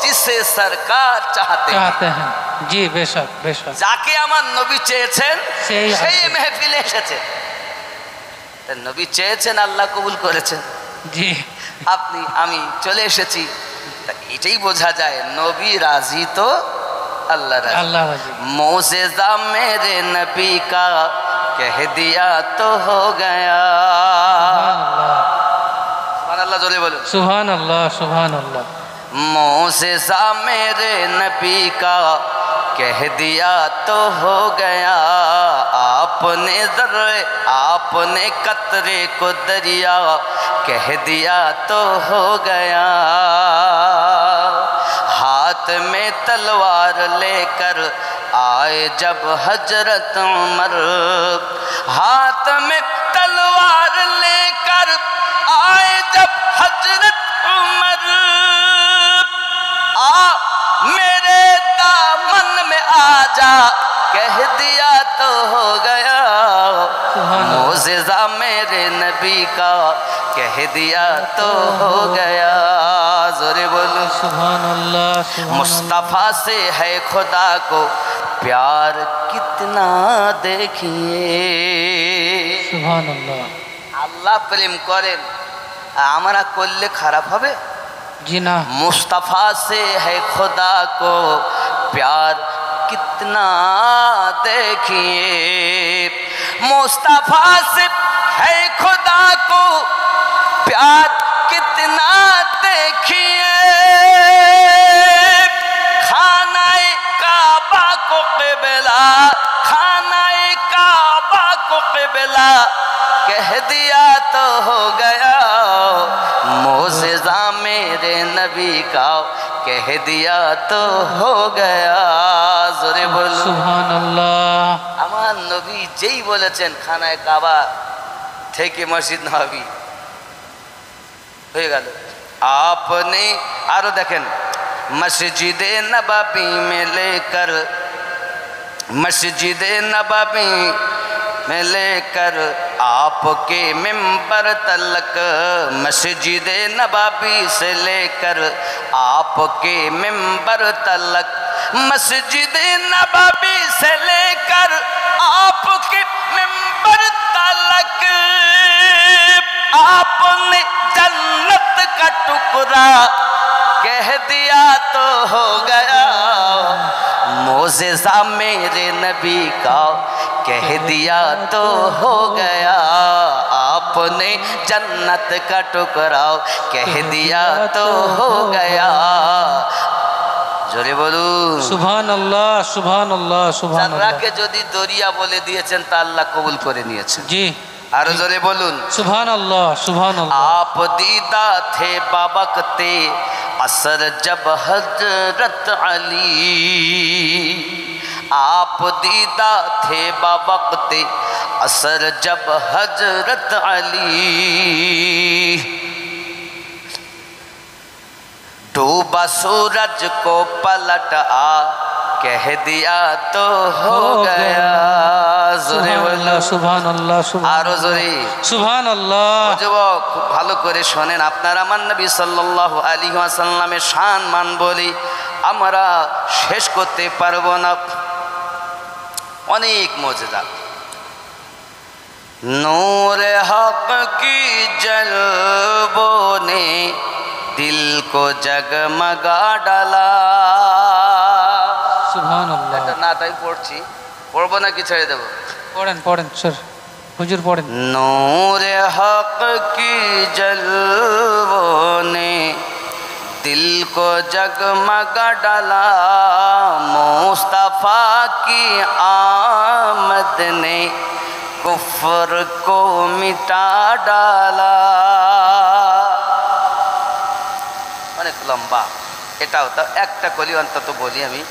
जिसे सरकार चाहते हैं। जी बेशक बेशक। যাকে আমার নবী চেয়েছেন সেই সেই মেহফিলে এসেছে। নবী চেয়েছেন, আল্লাহ কবুল করেছেন। জি, আপনি আমি চলে এসেছি, এটাই বোঝা যায় নবী রাজি তো अल्लाह राजी। अल्लाह राजी। मोज़ेज़ा मेरे नबी का कह दिया तो हो गया। सुभान अल्लाह, जोरे बोलो सुभान अल्लाह, सुभान अल्लाह। मोज़ेज़ा मेरे नबी का कह दिया तो हो गया, आपने ज़र्रे आपने कतरे को दरिया कह दिया तो हो गया। हाथ में तलवार लेकर आए जब हजरत उमर, हाथ में तलवार लेकर आए जब हजरत उमर, आ मेरे दामन में आजा कह दिया तो हो गया। मोज़ेज़ा मेरे नबी का कह दिया तो हो गया। जोरे बोलो सुभान अल्लाह, सुभान मुस्तफ़ा से है खुदा को प्यार कितना देखिए। सुभान अल्लाह। আল্লাহ প্রেম করেন, আমরা করলে খারাপ হবে? जी ना। मुस्तफ़ा से है खुदा को प्यार कितना देखिए, मुस्तफ़ा से है खुदा को प्यार कितना देखिए। खानाए काबा को क़िबला, खानाए काबा को क़िबला कह दिया तो हो गया। मोज़ेज़ा मेरे नबी का कह दिया तो हो गया। जोरे बोलो सुभान अल्लाह। আমার নবী যেই বলেছেন খানায় কাবা থেকে মসজিদ নববী হয়ে গেল। আপনি আরো দেখেন, মসজিদে নববী में लेकर, मस्जिद नबवी में लेकर आपके मिंबर तलक, मस्जिद नबवी से लेकर आपके मिंबर तलक, मस्जिद नबवी से लेकर आपके मिंबर तलक, आपने जन्नत का टुकड़ा कह दिया तो हो गया। मोज़ेज़ा मेरे नबी का कह दिया तो हो गया। आपने जन्नत का टुकड़ा कह दिया तो हो गया। জোরে বলুন সুবহানাল্লাহ সুবহানাল্লাহ সুবহানাল্লাহ। জাররাকে যদি দরিয়া বলে দিয়েছেন তা আল্লাহ কবুল করে নিয়েছেন। জি আরো জোরে বলুন সুবহানাল্লাহ সুবহানাল্লাহ। आप दीदा थे बाबकते असर जब हजरत अली, आप दीदा थे बाबकते असर जब हजरत अली, डूबा सूरज को पलट आ कह दिया तो हो गया। জোরে বলুন সুবহানাল্লাহ আরো জোরে সুবহানাল্লাহ। যুবক খুব ভালো করে শোনেন, আপনার আমার নবী সাল্লাল্লাহু আলাইহি ওয়াসাল্লামের শান মান বলি আমরা শেষ করতে পারবো না। অনেক মুজিজা। নূর হক কি জলবों ने दिल को जगमगा डाला। সুবহানাল্লাহ। এটা না তাই পড়ছি, পড়বো নাকি ছেড়ে দেবো? পড়েন পড়েন স্যার, হুজুর পড়েন। नूर हक की जलवों ने दिल को जगमगा डाला, मुस्तफा की आमद ने कुफ्र को मिटा डाला। অনেক লম্বা, এটাও তো একটা কলি অন্তত বলি আমি।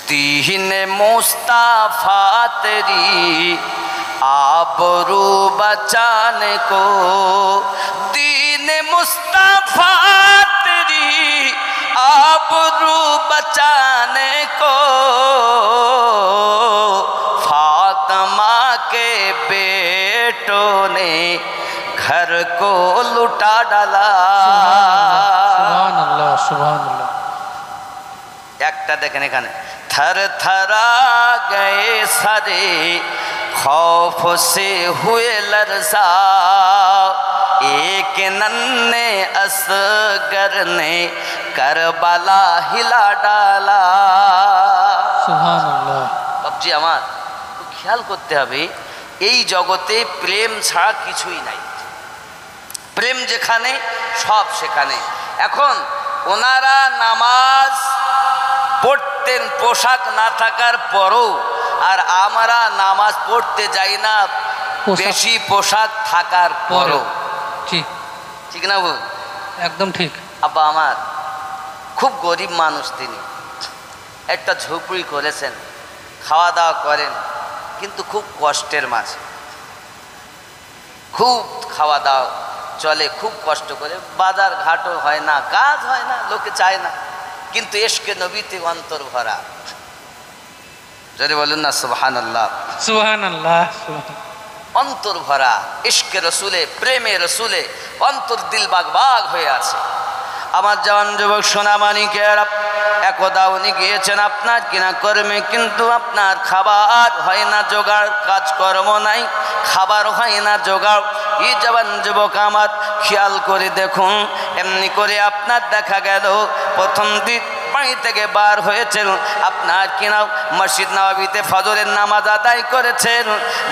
दीन मुस्तफा तेरी आबरू बचाने को, दीन मुस्तफा तेरी आबरू बचाने को, फातिमा के बेटों ने घर को लुटा डाला। সুবহানাল্লাহ সুবহানাল্লাহ। একটা দেখেন এখানে, थर थरा गए सारे खौफ से हुए लरसा, एक नन्हे असगर ने करबला हिला डाला। সুবহানাল্লাহ। বাবজি আমার খুব খেয়াল করতে হবে, এই জগতে প্রেম ছাড়া কিছুই নাই। প্রেম যেখানে সব সেখানে। এখন ওনারা নামাজ পড়তেন পোশাক না থাকার পরও, আর আমরা নামাজ পড়তে যাই না বেশি পোশাক থাকার পরও। ঠিক ঠিক না বল? একদম ঠিক। আব্বা আমার খুব গরিব মানুষ, তিনি একটা ঝুপড়ি করেছেন, খাওয়া দাওয়া করেন, কিন্তু খুব কষ্টের মাঝে, খুব খাওয়া দাওয়া চলে খুব কষ্ট করে, বাজার ঘাটও হয় না, কাজ হয় না, লোকে চায় না, কিন্তু এশকে নবীতে অন্তর ভরা। যদি বলুন না সুবহানাল্লাহ সুবহানাল্লাহ। অন্তর ভরা ইশকে রসুলে, প্রেমে রসুলে অন্তর দিল বাগ বাগ হয়ে আছে। আমার জওয়ান যুবক সোনামানিকেরা, একদা উনি গিয়েছেন আপনার কিনা কর্মে, কিন্তু আপনার খাবার হয় না জোগাড়, কাজকর্ম নাই, খাবার হয় না জোগাড়। এই জওয়ান যুবক আমার খেয়াল করে দেখুন, এমনি করে আপনার দেখা গেল প্রথম দিন বাড়ি থেকে বার হয়েছেন, আপনার কিনা মসজিদ নববীতে ফজরের নামাজ আদায় করেছেন,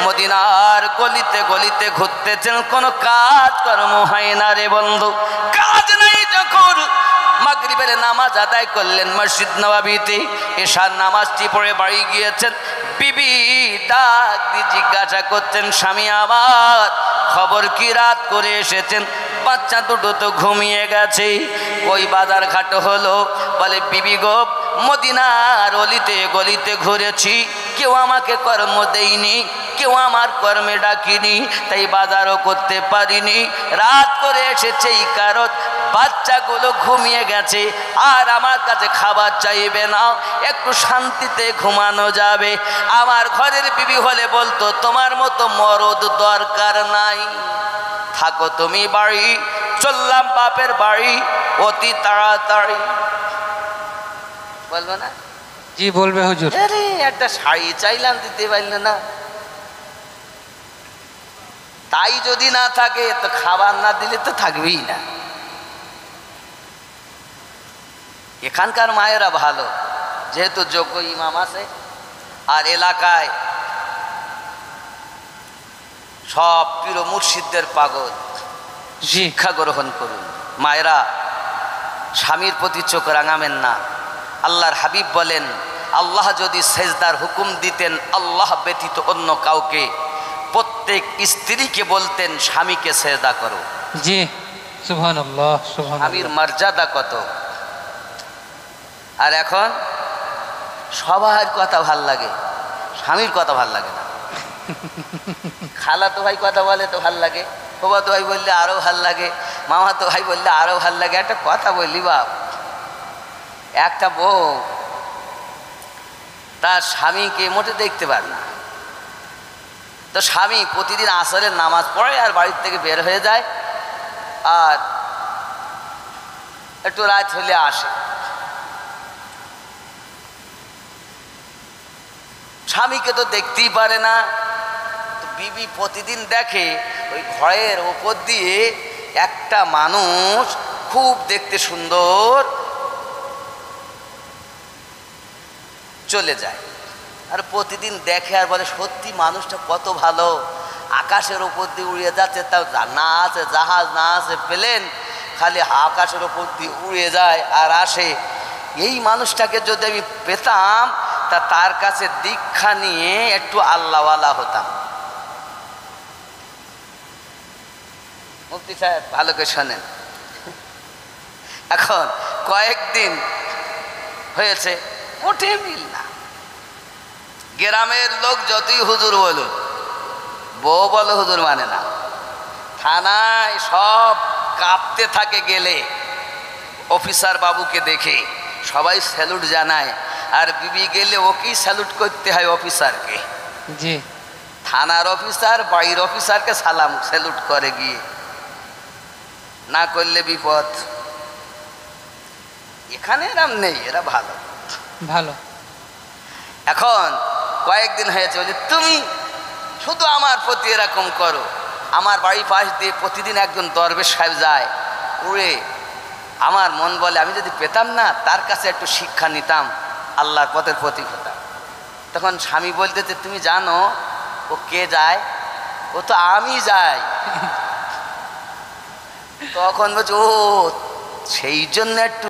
মদিনার গলিতে গলিতে ঘুরতেছেন, কোনো কাজ কর্ম হয় না রে বন্ধু। কাজ নাই যখন মাগরিবের নামাজ আদায় করলেন মসজিদ নববীতে, এশার নামাজটি পড়ে বাড়ি গিয়েছেন, বিবি ডাক দিয়ে জিজ্ঞাসা করছেন, স্বামী আমার খবর কি, রাত করে এসেছেন, বাচ্চা দুটো তো ঘুমিয়ে গেছে, ওই বাজার ঘাট হলো? বলে বিবি গো, মদিনার অলিতে গলিতে ঘুরেছি, কেউ আমাকে কর্ম দেয়নি, কেউ আমার কর্মে ডাকিনি, তাই বাজারও করতে পারিনি, রাত করে এসেছে এই কারণ বাচ্চাগুলো ঘুমিয়ে গেছে, আর আমার কাছে খাবার চাইবে না, একটু শান্তিতে ঘুমানো যাবে। আমার ঘরের বিবি হলে বলতো, তোমার মতো মরদ দরকার নাই, থাকো তুমি বাড়ি, চললাম বাপের বাড়ি অতি তাড়াতাড়ি। বলবো না? জি বলবে হুজুর। আরে একটা শাড়ি চাইলাম, দিতে পারলে না। তাই যদি না থাকে তো খাবার না দিলে তো থাকবেই না। এখানকার মায়েরা ভালো, যেহেতু যোগ্য ইমাম আছে, আর এলাকায় সব পীর ও মুর্শিদদের পাগল। জি শিক্ষা গ্রহণ করুন মায়েরা, স্বামীর প্রতি চোখ রাঙাবেন না। আল্লাহর হাবিব বলেন, আল্লাহ যদি সেজদার হুকুম দিতেন আল্লাহ ব্যতীত অন্য কাউকে, প্রত্যেক স্ত্রীকে বলতেন স্বামীকে সেজদা করো। জি সুবহানাল্লাহ স্বামীর সুবহানাল্লাহ। মর্যাদা কত। আর এখন সবার কথা ভাল লাগে, স্বামীর কথা ভাল লাগে না। খালাতো ভাই কথা বলে তো ভাল লাগে, ফুফাতো ভাই বললে আরো ভাল লাগে, মামাতো ভাই বললে আরো ভাল লাগে। একটা কথা বললি বাপ, একটা বউ তার স্বামীকে মোটে দেখতে পারে না, তো স্বামী প্রতিদিন আসরের নামাজ পড়ে আর বাড়ির থেকে বের হয়ে যায়, আর একটু রাত হলে আসে। স্বামীকে তো দেখতেই পারে না, তো বিবি প্রতিদিন দেখে ওই ঘরের ওপর দিয়ে একটা মানুষ খুব দেখতে সুন্দর চলে যায়। আর প্রতিদিন দেখে আর বলে সত্যি মানুষটা কত ভালো, আকাশের ওপর দিয়ে উড়ে যাচ্ছে, তাও না আছে জাহাজ না আছে প্লেন, খালি আকাশের ওপর দিয়ে উড়ে যায় আর আসে। এই মানুষটাকে যদি আমি পেতাম তা তার কাছে দীক্ষা নিয়ে একটু আল্লাহওয়ালা হতাম। মুফতি সাহেব ভালো করে শোনেন, এখন কয়েকদিন হয়েছে মোটে মিল না। গ্রামের লোক যতই হুজুর বলুন, বউ বলো হুজুর মানে না। থানায় সব কাঁপতে থাকে গেলে অফিসার বাবুকে দেখে, সবাই স্যালুট জানায়, আর বিবি গেলে ওকেই স্যালুট করতে হয় অফিসারকে। জি থানার অফিসার বাড়ির অফিসারকে সালাম স্যালুট করে গিয়ে, না করলে বিপদ। এখানে এরম নেই, এরা ভালো ভালো। এখন কয়েকদিন হয়েছে বলে তুমি শুধু আমার প্রতি এরকম করো। আমার বাড়ির পাশ দিয়ে প্রতিদিন একজন দরবেশ সাহেব যায় উড়ে, আমার মন বলে আমি যদি পেতাম না তার কাছে একটু শিক্ষা নিতাম, আল্লাহর পথের প্রতীক হতাম। তখন স্বামী বলতেছে তুমি জানো ও কে যায়? ও তো আমি যাই। তখন বলছে ও সেই জন্য একটু